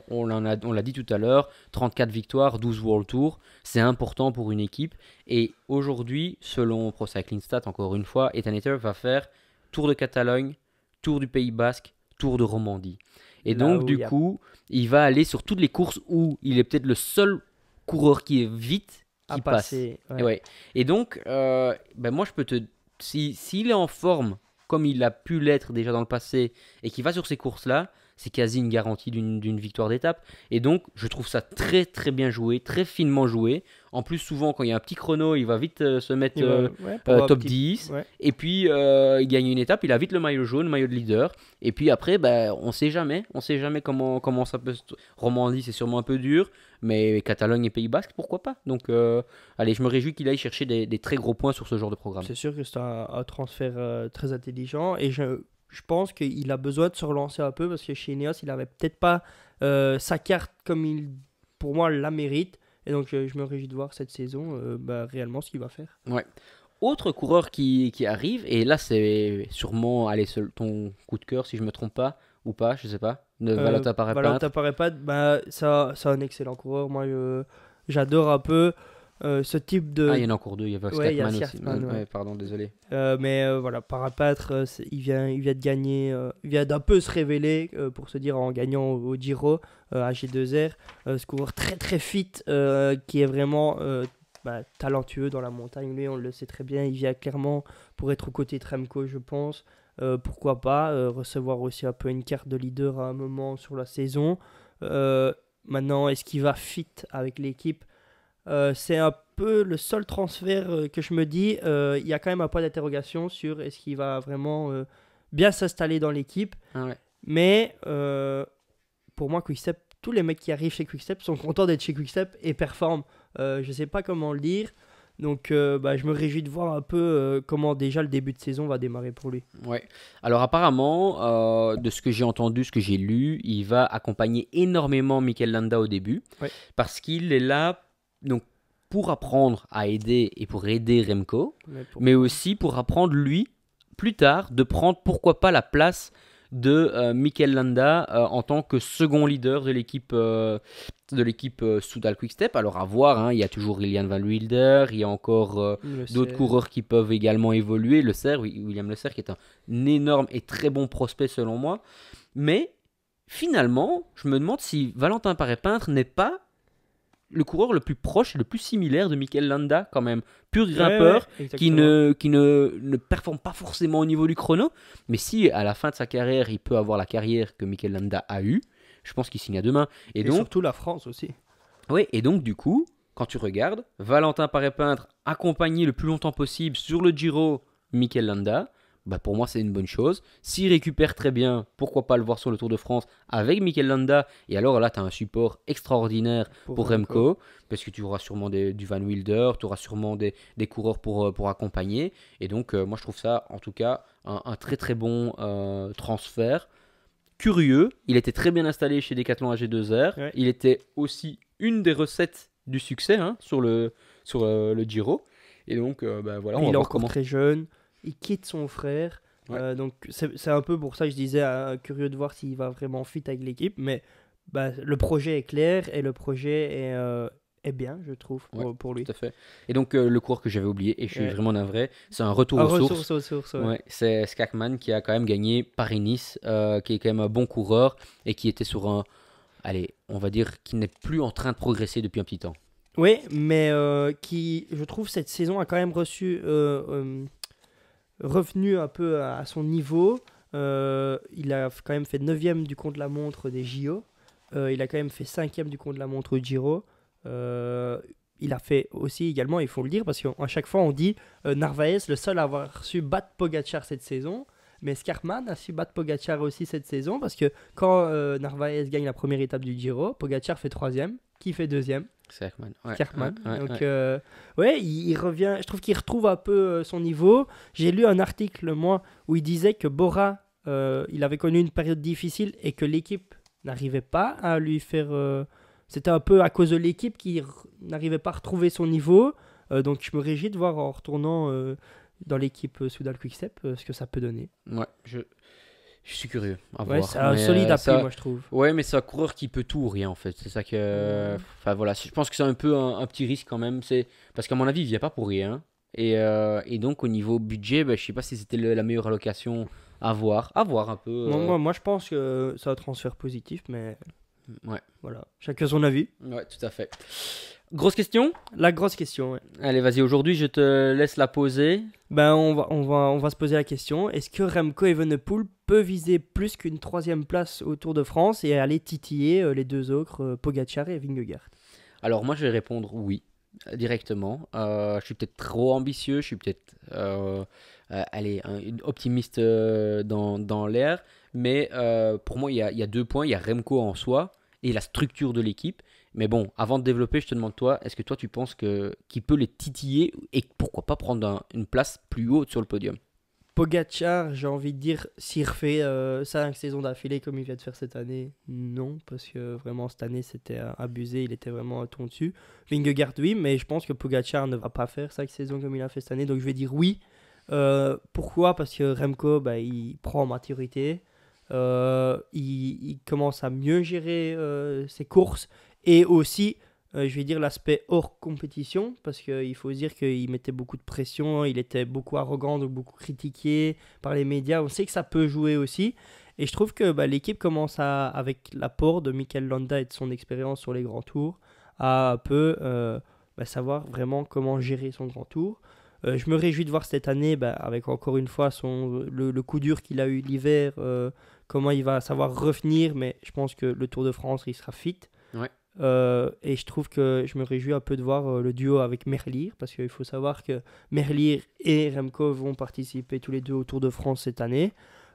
on l'a dit tout à l'heure, 34 victoires, 12 World Tour, c'est important pour une équipe. Et aujourd'hui, selon Pro Cycling Stats, encore une fois, Ethan Ether va faire Tour de Catalogne, Tour du Pays Basque, Tour de Romandie. Et Là donc, où il du y a coup, il va aller sur toutes les courses où il est peut-être le seul coureur qui est vite, à qui passe. passer. Et, Ouais. ouais. Et donc, moi, je peux s'il est en forme, comme il a pu l'être déjà dans le passé, et qu'il va sur ces courses-là, c'est quasi une garantie d'une victoire d'étape. Et donc, je trouve ça très très bien joué, très finement joué. En plus, souvent, quand il y a un petit chrono, il va vite se mettre Ouais, pour un top petit... 10. Ouais. Et puis, il gagne une étape, il a vite le maillot jaune, maillot de leader. Et puis après, on sait jamais. On sait jamais comment ça peut Romandie, c'est sûrement un peu dur. Mais Catalogne et Pays Basque, pourquoi pas. Donc, allez, je me réjouis qu'il aille chercher des très gros points sur ce genre de programme. C'est sûr que c'est un transfert très intelligent et je pense qu'il a besoin de se relancer un peu parce que chez Ineos, il n'avait peut-être pas sa carte comme il, pour moi, la mérite. Et donc, je me réjouis de voir cette saison réellement ce qu'il va faire. Ouais. Autre coureur qui arrive, et là c'est sûrement allez, ton coup de cœur si je me trompe pas, ou pas, je sais pas, de Valentin Valentin Paré-Peintre. Paré-Peintre, ça, c'est un excellent coureur. Moi, j'adore un peu ce type Ah, il y de... en a encore deux, il y avait Ouais, il y a Skatman aussi. Siertman, ouais. Ouais, pardon, désolé. Voilà, Parapatre, il vient de gagner, il vient d'un peu se révéler pour se dire en gagnant au Giro à G2R. Ce coureur très très fit qui est vraiment talentueux dans la montagne. Lui, on le sait très bien, il vient clairement pour être aux côtés de Remco, je pense. Pourquoi pas recevoir aussi un peu une carte de leader à un moment sur la saison. Maintenant, est-ce qu'il va fit avec l'équipe? C'est un peu le seul transfert que je me dis. Il y a quand même un point d'interrogation sur est-ce qu'il va vraiment bien s'installer dans l'équipe. Ah ouais. Mais pour moi, Quickstep, tous les mecs qui arrivent chez Quickstep sont contents d'être chez Quickstep et performent. Je sais pas comment le dire. Donc je me réjouis de voir un peu comment déjà le début de saison va démarrer pour lui. Ouais. Alors apparemment, de ce que j'ai entendu, ce que j'ai lu, il va accompagner énormément Mikel Landa au début, Ouais. parce qu'il est là donc pour apprendre à aider et pour aider Remco, mais aussi pour apprendre lui plus tard de prendre pourquoi pas la place de Mikel Landa en tant que second leader de l'équipe Soudal Quickstep. Alors à voir, hein, il y a toujours Ilian Van Wilder, il y a encore d'autres coureurs qui peuvent également évoluer. William Le Serre qui est un énorme et très bon prospect selon moi. Mais finalement, je me demande si Valentin Paré-Peintre n'est pas le coureur le plus proche, le plus similaire de Mikel Landa quand même. Pur grimpeur, qui ne performe pas forcément au niveau du chrono. Mais si à la fin de sa carrière, il peut avoir la carrière que Mikel Landa a eue, je pense qu'il signe à demain. Et donc, surtout la France aussi. Oui, et donc du coup, quand tu regardes, Valentin Paré-Peintre accompagné le plus longtemps possible sur le Giro Mikel Landa, pour moi c'est une bonne chose. S'il récupère très bien, pourquoi pas le voir sur le Tour de France avec Mikel Landa. Et alors là, tu as un support extraordinaire pour Remco, parce que tu auras sûrement du Van Wilder, tu auras sûrement des coureurs pour accompagner. Et donc moi je trouve ça en tout cas un très très bon transfert. Curieux, il était très bien installé chez Decathlon AG2R. Ouais. Il était aussi une des recettes du succès sur le Giro. Et donc, voilà. Il est encore très jeune, il quitte son frère. Ouais. Donc, c'est un peu pour ça que je disais curieux de voir s'il va vraiment fit avec l'équipe. Mais le projet est clair et le projet est bien, je trouve, pour lui. Tout à fait. Et donc, le coureur que j'avais oublié, et je suis vraiment navré, c'est un retour aux sources. Ouais. C'est Skakman qui a quand même gagné Paris-Nice, qui est quand même un bon coureur et qui était sur un... Allez, on va dire qu'il n'est plus en train de progresser depuis un petit temps. Oui, mais qui, je trouve, cette saison a quand même revenu un peu à son niveau. Il a quand même fait 9e du contre-la-montre des JO. Il a quand même fait 5e du contre-la-montre au Giro. Il a fait aussi également, il faut le dire, parce qu'à chaque fois on dit Narvaez, le seul à avoir su battre Pogacar cette saison. Mais Skakman a su battre Pogacar aussi cette saison, parce que quand Narvaez gagne la première étape du Giro, Pogacar fait 3e, qui fait 2e. Skakman. Donc, il revient. Je trouve qu'il retrouve un peu son niveau. J'ai lu un article, moi, où il disait que Bora, il avait connu une période difficile et que l'équipe n'arrivait pas à lui faire... C'était un peu à cause de l'équipe qui n'arrivait pas à retrouver son niveau. Donc, je me réjouis de voir en retournant dans l'équipe Soudal Quickstep ce que ça peut donner. Ouais, je suis curieux à voir. C'est un solide appui, moi, je trouve. Ouais, mais c'est un coureur qui peut tout ou rien, en fait. C'est ça que... Enfin, voilà, je pense que c'est un peu un petit risque quand même. Parce qu'à mon avis, il ne vient pas pour rien. Et donc, au niveau budget, je ne sais pas si c'était la meilleure allocation à voir. À voir un peu. Moi, je pense que c'est un transfert positif, mais... Ouais. Voilà, chacun son avis. Ouais, tout à fait. Grosse question ? La grosse question, ouais. Allez, vas-y, aujourd'hui, je te laisse la poser. On va se poser la question. Est-ce que Remco Evenepoel peut viser plus qu'une 3e place au Tour de France et aller titiller les deux autres, Pogacar et Vingegaard ? Alors, moi, je vais répondre oui, directement. Je suis peut-être trop ambitieux, je suis peut-être optimiste dans l'air. Mais pour moi, il y a 2 points. Il y a Remco en soi et la structure de l'équipe. Mais bon, avant de développer, je te demande toi, est-ce que toi tu penses qu'il peut les titiller et pourquoi pas prendre une place plus haute sur le podium ? Pogacar, j'ai envie de dire, s'il refait 5 saisons d'affilée comme il vient de faire cette année, non, parce que vraiment cette année c'était abusé, il était vraiment un ton dessus. Vingegaard, oui, mais je pense que Pogacar ne va pas faire 5 saisons comme il a fait cette année, donc je vais dire oui. Pourquoi ? Parce que Remco, il prend en maturité. Il commence à mieux gérer ses courses et aussi je vais dire l'aspect hors compétition, parce qu'il faut dire qu'il mettait beaucoup de pression, il était beaucoup arrogant, donc beaucoup critiqué par les médias. On sait que ça peut jouer aussi et je trouve que l'équipe commence avec l'apport de Mikel Landa et de son expérience sur les grands tours à un peu savoir vraiment comment gérer son grand tour. Je me réjouis de voir cette année, avec encore une fois le coup dur qu'il a eu l'hiver, comment il va savoir revenir, mais je pense que le Tour de France, il sera fit. Ouais. Et je trouve que je me réjouis un peu de voir le duo avec Merlier, parce qu'il faut savoir que Merlier et Remco vont participer tous les deux au Tour de France cette année.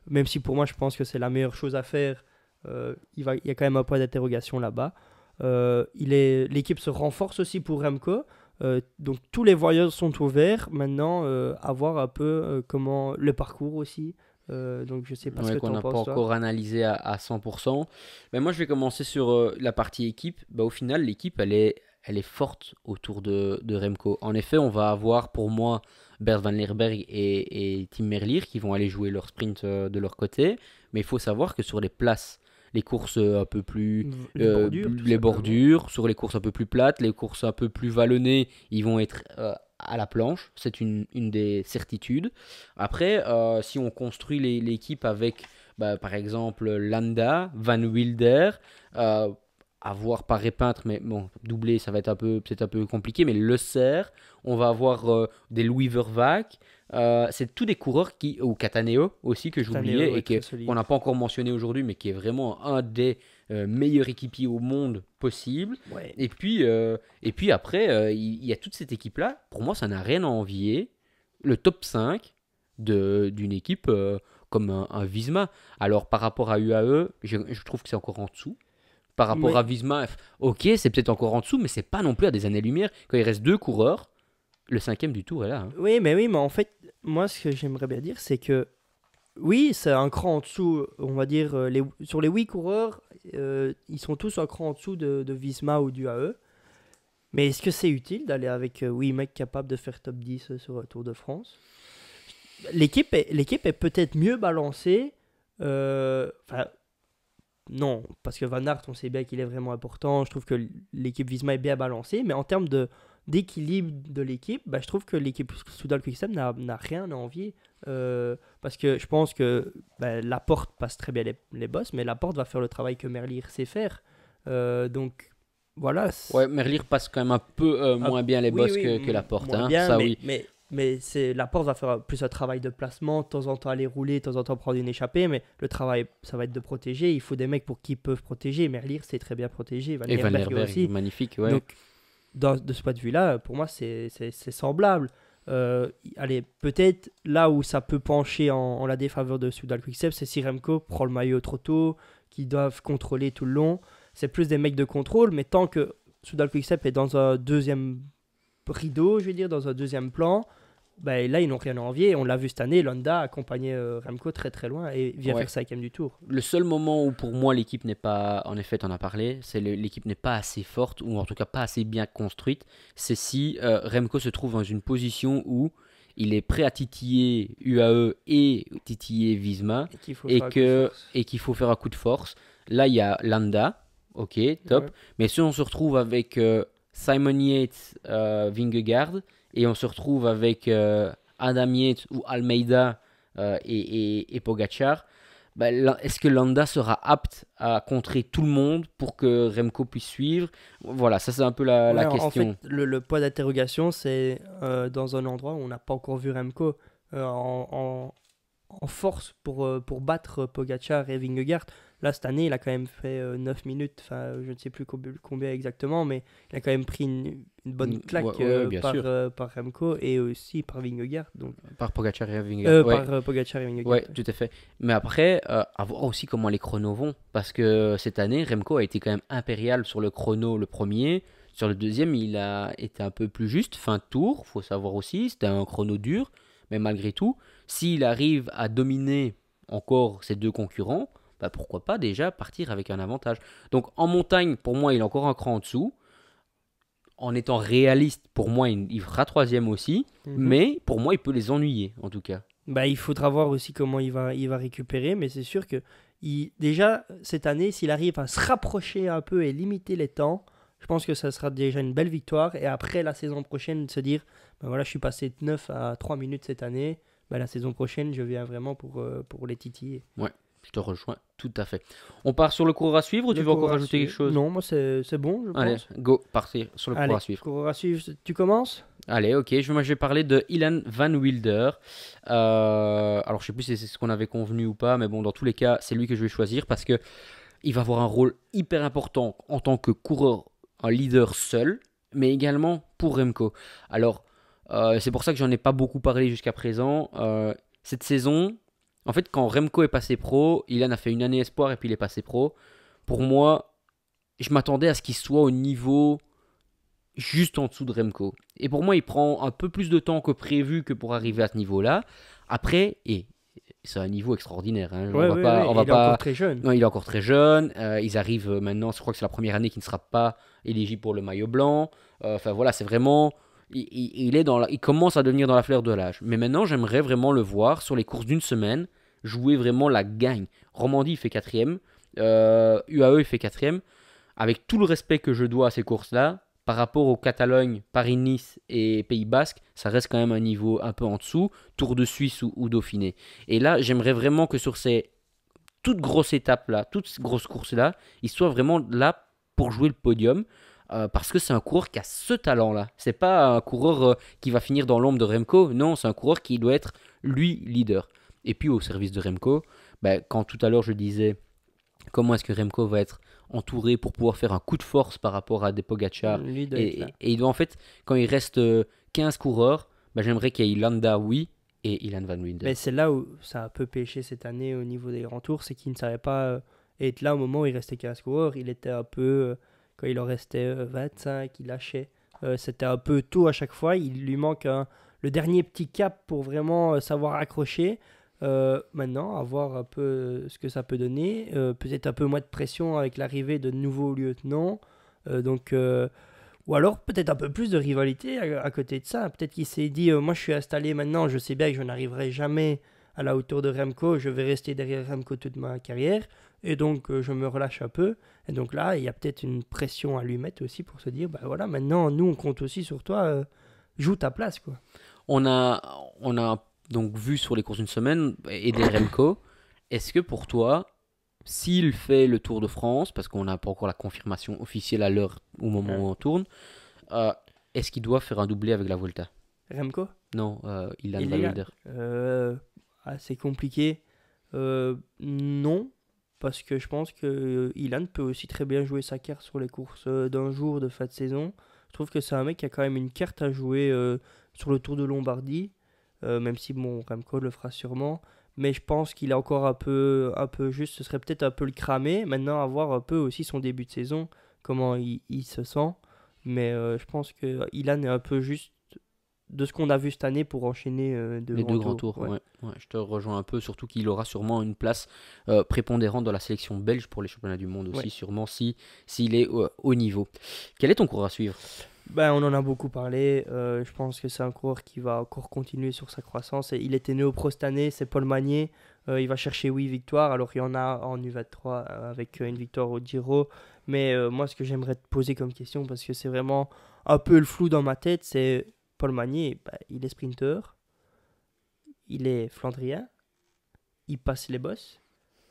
Même si pour moi, je pense que c'est la meilleure chose à faire, il y a quand même un point d'interrogation là-bas. L'équipe se renforce aussi pour Remco. Donc tous les voyages sont ouverts. Maintenant, à voir un peu comment le parcours aussi. Donc je sais pas ce Ouais, que qu'on tu en n'a pas penses toi. encore analysé à 100%. Mais moi, je vais commencer sur la partie équipe. Bah, au final, l'équipe, elle est forte autour de Remco. En effet, on va avoir pour moi Bert Van Leerbergh et Tim Merlier qui vont aller jouer leur sprint de leur côté. Mais il faut savoir que sur les places, les courses un peu plus... Les bordures, tout les simplement. bordures, sur les courses un peu plus plates, les courses un peu plus vallonnées, ils vont être à la planche. C'est une des certitudes. Après, si on construit l'équipe avec, bah, par exemple, Landa, Van Wilder, euh, à voir par épintre, mais bon, doublé, ça va être peut-être un peu compliqué, mais Le Serre, on va avoir des Louis Vervac, c'est tous des coureurs ou Cataneo aussi, que Cataneo, j'oubliais, ouais, et très qu'on solide. n'a pas encore mentionné aujourd'hui, mais qui est vraiment un des meilleurs équipiers au monde possible. Ouais. Et puis après, il y a toute cette équipe-là, pour moi, ça n'a rien à envier le top 5 d'une équipe comme un Visma. Alors par rapport à UAE, je trouve que c'est encore en dessous. Par rapport Mais à Visma, ok, c'est peut-être encore en dessous, mais c'est pas non plus à des années-lumière. Quand il reste deux coureurs, le cinquième du tour est là, hein. oui, mais en fait, moi, ce que j'aimerais bien dire, c'est que oui, c'est un cran en dessous, on va dire, sur les 8 coureurs, ils sont tous un cran en dessous de Visma ou du AE. Mais est-ce que c'est utile d'aller avec 8 mecs capables de faire top 10 sur le Tour de France? L'équipe est peut-être mieux balancée. Enfin, non, parce que Van Aert, on sait bien qu'il est vraiment important. Je trouve que l'équipe Visma est bien balancée. Mais en termes d'équilibre de l'équipe, bah, je trouve que l'équipe Soudal Quickstep n'a rien à envier. Parce que je pense que bah, Laporte passe très bien les boss, mais Laporte va faire le travail que Merlier sait faire. Donc voilà. Ouais, Merlier passe quand même un peu moins bien les Oui, boss oui, que Laporte, moins hein. bien, Ça oui. mais Laporte va faire plus un travail de placement, de temps en temps aller rouler, de temps en temps prendre une échappée, mais le travail, ça va être de protéger. Il faut des mecs pour qui peuvent protéger. Merlier, c'est très bien protégé. Van Et Van Leerberg Lerberg, aussi. magnifique, ouais. Donc, de ce point de vue-là, pour moi, c'est semblable. Allez, peut-être là où ça peut pencher en la défaveur de Soudal Quickstep, c'est si Remco prend le maillot trop tôt, qui doivent contrôler tout le long. C'est plus des mecs de contrôle, mais tant que Soudal Quickstep est dans un deuxième rideau, je veux dire, dans un deuxième plan, ben là, ils n'ont rien à envier. On l'a vu cette année, Londa a accompagné Remco très très loin et vient Ouais. faire cinquième du tour. Le seul moment où pour moi l'équipe n'est pas, en effet, t'en as parlé, c'est l'équipe n'est pas assez forte ou en tout cas pas assez bien construite. C'est si Remco se trouve dans une position où il est prêt à titiller UAE et titiller Visma Et qu'il faut et faire un coup de que force. et qu'il faut faire un coup de force. Là, il y a Landa, ok, Ouais. top. Mais si on se retrouve avec Simon Yates, Vingegaard et on se retrouve avec Adam Yates ou Almeida et Pogacar, bah, est-ce que Landa sera apte à contrer tout le monde pour que Remco puisse suivre? Voilà, ça c'est un peu la Ouais, en fait, question. le point d'interrogation, c'est dans un endroit où on n'a pas encore vu Remco en force pour battre Pogacar et Vingegaard. Là, cette année, il a quand même fait 9 minutes, enfin, je ne sais plus combien exactement, mais il a quand même pris une bonne Ouais, claque ouais, bien sûr. par Remco et aussi par Vingegaard. Donc, Par Pogacar et Vingegaard. Ouais, par Pogacar et Vingegaard. ouais, tout à fait. Mais après, à voir aussi comment les chronos vont. Parce que cette année, Remco a été quand même impérial sur le chrono le premier. Sur le deuxième, il a été un peu plus juste. Fin de tour, faut savoir aussi. C'était un chrono dur. Mais malgré tout, s'il arrive à dominer encore ses deux concurrents, bah pourquoi pas déjà partir avec un avantage. Donc en montagne, pour moi, il est encore un cran en dessous. En étant réaliste, pour moi, il fera troisième aussi. Mhm. Mais pour moi, il peut les ennuyer, en tout cas. Bah, il faudra voir aussi comment il va récupérer, mais c'est sûr que déjà, cette année, s'il arrive à se rapprocher un peu et limiter les temps, je pense que ça sera déjà une belle victoire. Et après, la saison prochaine, de se dire, bah voilà, je suis passé de 9 à 3 minutes cette année, bah, la saison prochaine, je viens vraiment pour les titiller. Ouais, je te rejoins tout à fait. On part sur le coureur à suivre ou tu Le veux encore coureur à rajouter quelque suivre. chose? Non, moi, c'est bon, je Allez, pense. go, partir sur le coureur Allez, à suivre. coureur à suivre, tu commences? Allez, ok, moi je vais parler de Ilan Van Wilder. Alors je sais plus si c'est ce qu'on avait convenu ou pas, mais bon, dans tous les cas, c'est lui que je vais choisir parce que il va avoir un rôle hyper important en tant que coureur, un leader seul, mais également pour Remco. Alors, c'est pour ça que j'en ai pas beaucoup parlé jusqu'à présent. Cette saison, en fait, quand Remco est passé pro, Ilan a fait une année espoir et puis il est passé pro. Pour moi, je m'attendais à ce qu'il soit au niveau juste en dessous de Remco. Et pour moi, il prend un peu plus de temps que prévu que pour arriver à ce niveau-là. Après, et c'est un niveau extraordinaire. Hein. Ouais, ouais, ouais. On Il va est encore pas. très jeune. Non, il est encore très jeune. Ils arrivent maintenant. Je crois que c'est la première année qu'il ne sera pas éligible pour le maillot blanc. Enfin voilà, c'est vraiment. Il est il commence à devenir dans la fleur de l'âge. Mais maintenant, j'aimerais vraiment le voir sur les courses d'une semaine jouer vraiment la gagne. Romandie, il fait quatrième. UAE, il fait quatrième. Avec tout le respect que je dois à ces courses-là, par rapport aux Catalogne, Paris-Nice et Pays Basque, ça reste quand même un niveau un peu en dessous, Tour de Suisse ou Dauphiné. Et là, j'aimerais vraiment que sur ces toutes grosses étapes-là, toutes ces grosses courses-là, il soit vraiment là pour jouer le podium. Parce que c'est un coureur qui a ce talent-là. C'est pas un coureur qui va finir dans l'ombre de Remco. Non, c'est un coureur qui doit être lui leader. Et puis au service de Remco, ben, quand tout à l'heure je disais comment est-ce que Remco va être entouré pour pouvoir faire un coup de force par rapport à des Pogacar. Lui doit être là. Et il doit en fait, quand il reste 15 coureurs, bah, j'aimerais qu'il y ait Landa, oui, et Ilan Van Winden. Mais c'est là où ça a un peu pêché cette année au niveau des grands tours, c'est qu'il ne savait pas être là au moment où il restait 15 coureurs. Il était un peu, quand il en restait 25, il lâchait. C'était un peu tôt à chaque fois. Il lui manque le dernier petit cap pour vraiment savoir accrocher. Maintenant, à voir un peu ce que ça peut donner. Peut-être un peu moins de pression avec l'arrivée de nouveaux lieutenants. Donc, ou alors peut-être un peu plus de rivalité à côté de ça. Peut-être qu'il s'est dit, moi je suis installé maintenant, je sais bien que je n'arriverai jamais à la hauteur de Remco, je vais rester derrière Remco toute ma carrière, et donc je me relâche un peu. Et donc là, il y a peut-être une pression à lui mettre aussi pour se dire, bah voilà, maintenant nous on compte aussi sur toi, joue ta place quoi. On a donc vu sur les courses d'une semaine Eder Remco. Est-ce que pour toi, s'il fait le Tour de France, parce qu'on n'a pas encore la confirmation officielle à l'heure au moment Ouais. où on tourne, euh, est-ce qu'il doit faire un doublé avec la Volta? Remco, Non, Ilan il Van est là. Wilder. Assez compliqué. Non, parce que je pense que Ilan peut aussi très bien jouer sa carte sur les courses d'un jour de fin de saison. Je trouve que c'est un mec qui a quand même une carte à jouer sur le Tour de Lombardie, même si bon, Remco le fera sûrement. Mais je pense qu'il est encore un peu juste. Ce serait peut-être un peu le cramer. Maintenant, à voir un peu aussi son début de saison, comment il se sent. Mais je pense que Ilan est un peu juste de ce qu'on a vu cette année pour enchaîner deux Les grands deux grands tours. tours, Ouais. ouais. Ouais, je te rejoins un peu, surtout qu'il aura sûrement une place prépondérante dans la sélection belge pour les championnats du monde Ouais. aussi, sûrement s'il est au niveau. Quel est ton cours à suivre? Ben, on en a beaucoup parlé. Je pense que c'est un coureur qui va encore continuer sur sa croissance. Et il était né au pro cette année, c'est Paul Magnier. Il va chercher 8 victoires. Alors il y en a en U23 avec une victoire au Giro. Mais moi, ce que j'aimerais te poser comme question, parce que c'est vraiment un peu le flou dans ma tête, c'est Paul Magnier, ben, il est sprinter, il est flandrien, il passe les bosses.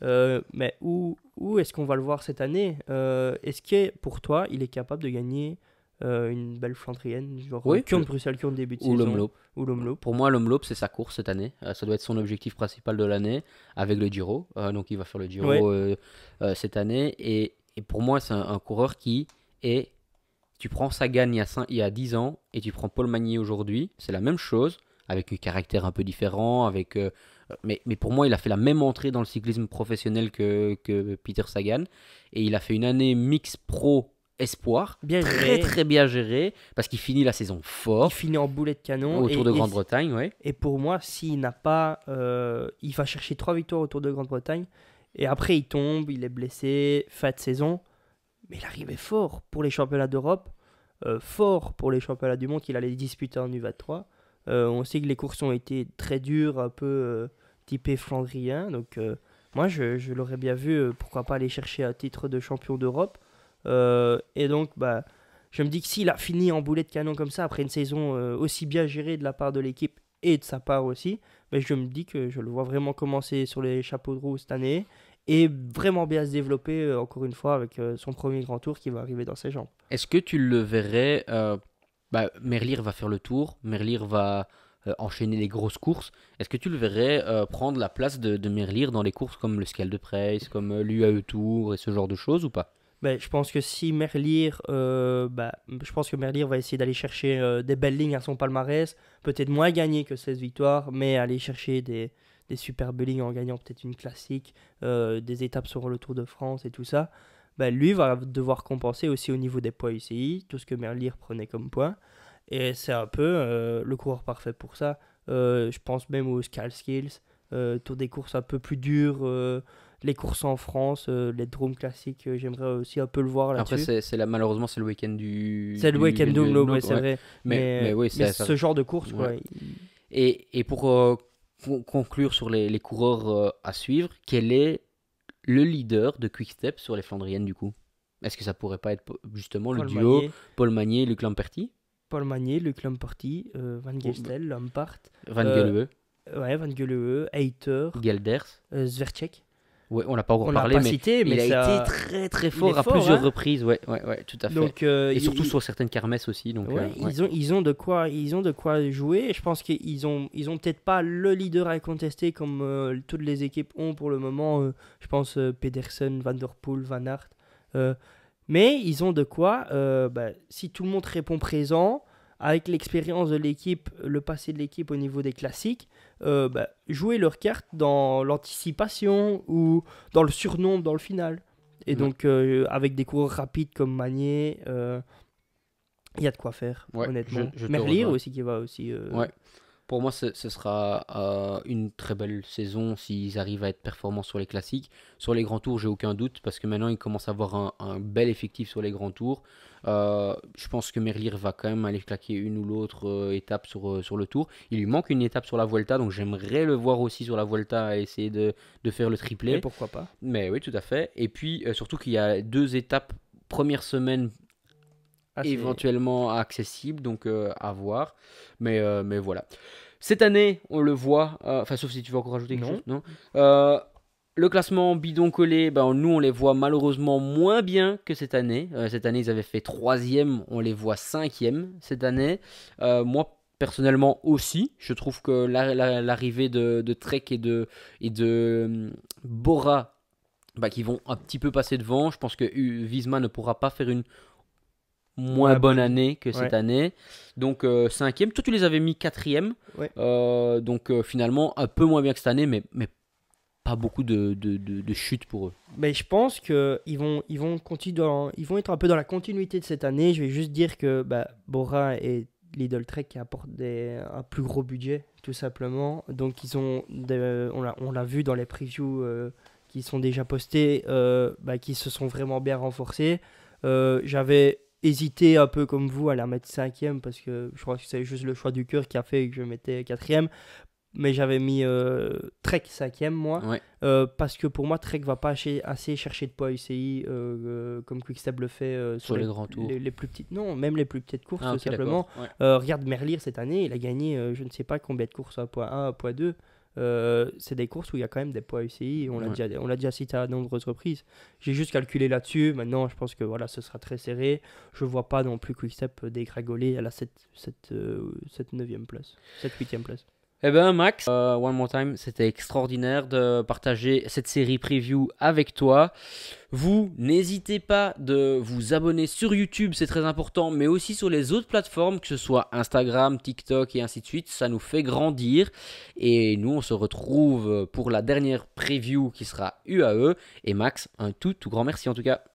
Mais où est-ce qu'on va le voir cette année? Est-ce que pour toi, il est capable de gagner une belle flandrienne, genre Oui, Kuurne-Bruxelles-Kuurne début de ou saison, l'Omloop. ou l'Omloop? Pour moi, l'Omloop, c'est sa course cette année. Ça doit être son objectif principal de l'année avec le Giro. Donc il va faire le Ouais, Giro cette année. Et pour moi, c'est un coureur qui est. Tu prends Sagan il y a 10 ans et tu prends Paul Magnier aujourd'hui, c'est la même chose, avec un caractère un peu différent. Mais pour moi, il a fait la même entrée dans le cyclisme professionnel que Peter Sagan. Et il a fait une année mix pro espoir, bien très géré. très bien gérée, parce qu'il finit la saison Il fort finit en boulet de canon. au Tour de Grande-Bretagne. Ouais. Et pour moi, s'il n'a pas. Il va chercher 3 victoires au Tour de Grande-Bretagne. Et après, il tombe, il est blessé, fin de saison. Mais il arrivait fort pour les championnats d'Europe, fort pour les championnats du monde qu'il allait disputer en U23. On sait que les courses ont été très dures, un peu typé flandrien. Donc, moi, je l'aurais bien vu, pourquoi pas aller chercher un titre de champion d'Europe. Et donc, bah, je me dis que s'il a fini en boulet de canon comme ça, après une saison aussi bien gérée de la part de l'équipe et de sa part aussi, mais je me dis que je le vois vraiment commencer sur les chapeaux de roue cette année et vraiment bien se développer, encore une fois, avec son premier grand tour qui va arriver dans ses jambes. Est-ce que tu le verrais Merlier va faire le tour, Merlier va enchaîner les grosses courses. Est-ce que tu le verrais prendre la place de Merlier dans les courses comme le Scalde Price, comme l'UAE Tour et ce genre de choses ou pas? Ben, je pense que si Merlier, je pense que Merlier va essayer d'aller chercher des belles lignes à son palmarès, peut-être moins gagner que 16 victoires, mais aller chercher des super belles lignes en gagnant peut-être une classique, des étapes sur le Tour de France et tout ça. bah, lui va devoir compenser aussi au niveau des poids UCI, tout ce que Merlier prenait comme poids. Et c'est un peu le coureur parfait pour ça. Je pense même aux Scal Skills, tour des courses un peu plus dures, les courses en France, les Drômes classiques, j'aimerais aussi un peu le voir Après, là-dessus. malheureusement, c'est le week-end du. C'est le week-end du Globe, ouais, Globe, c'est ouais. vrai. Mais oui, mais ça. ce genre de course, quoi. Ouais. Et pour conclure sur les coureurs à suivre, quel est le leader de Quick-Step sur les Flandriennes du coup? Est-ce que ça pourrait pas être justement le Paul duo Magnier, Paul Magnier, Luc Lamperty, Paul Magnier, Luc Lamperty, Van Gestel, Lampart, Van euh, Gölwe, ouais, Van Gölwe, Hayter, Gelders? Zverchek. Ouais, on l'a pas encore On l'a parlé, pas mais cité, mais il a ça... été très très il fort est à fort, plusieurs hein. reprises. Ouais, tout à fait. Donc, Et surtout sur certaines kermesses aussi. Donc, ouais, ouais. ils ont de quoi jouer. Je pense qu'ils ont peut-être pas le leader à contester comme toutes les équipes ont pour le moment. Je pense Pedersen, Van Der Poel, Van Aert. Mais ils ont de quoi, si tout le monde répond présent, avec l'expérience de l'équipe, le passé de l'équipe au niveau des classiques, jouer leur carte dans l'anticipation ou dans le surnombre dans le final. Et Ouais. donc, avec des coureurs rapides comme Magnier, il y a de quoi faire, Ouais, honnêtement. je te Merlier rejoins. aussi qui va aussi. Ouais. Pour moi, ce sera une très belle saison s'ils arrivent à être performants sur les classiques. Sur les grands tours, j'ai aucun doute parce que maintenant ils commencent à avoir un bel effectif sur les grands tours. Je pense que Merlier va quand même aller claquer une ou l'autre étape sur le tour. Il lui manque une étape sur la Vuelta, donc j'aimerais le voir aussi sur la Vuelta à essayer de faire le Et triplé. pourquoi pas. Mais oui, tout à fait. Et puis surtout qu'il y a 2 étapes première semaine Assez- éventuellement accessibles, donc à voir. Mais voilà. Cette année, on le voit, enfin sauf si tu veux encore rajouter quelque Non. chose, non. Le classement bidon collé, ben, nous on les voit malheureusement moins bien que cette année. Cette année ils avaient fait 3e, on les voit 5e cette année. Moi personnellement aussi, je trouve que l'arrivée de Trek et de Bora, bah, qui vont un petit peu passer devant. Je pense que Visma ne pourra pas faire une moins Ouais, bonne bonne- année que ouais. cette année. Donc 5e. Toi, tu les avais mis 4e. Ouais. Donc finalement, un peu moins bien que cette année, mais pas beaucoup de chute pour eux. Mais je pense qu'ils vont continuer ils vont être un peu dans la continuité de cette année. Je vais juste dire que Bora et Lidl Trek qui apportent un plus gros budget, tout simplement. Donc on l'a vu dans les previews qui sont déjà postés, qui se sont vraiment bien renforcés. J'avais hésité un peu comme vous à la mettre 5e parce que je crois que c'est juste le choix du cœur qui a fait que je mettais 4e. Mais j'avais mis Trek 5e, moi. Ouais. Parce que pour moi, Trek va pas assez chercher de poids UCI comme Quickstep le fait Sur les grands tours. les plus petites. Non, même les plus petites courses, Ah, tout ok, simplement. d'accord. Ouais. Regarde Merlier cette année, il a gagné je ne sais pas combien de courses à poids 1, à poids 2. C'est des courses où il y a quand même des poids UCI. On l'a déjà cité à de nombreuses reprises. J'ai juste calculé là-dessus. Maintenant, je pense que voilà, ce sera très serré. Je vois pas non plus Quickstep dégringoler à la 7 9e place, 7 8e place. Eh ben Max, one more time, c'était extraordinaire de partager cette série preview avec toi. Vous, n'hésitez pas de vous abonner sur YouTube, c'est très important, mais aussi sur les autres plateformes, que ce soit Instagram, TikTok et ainsi de suite. Ça nous fait grandir. Et nous, on se retrouve pour la dernière preview qui sera UAE. Et Max, un tout grand merci en tout cas.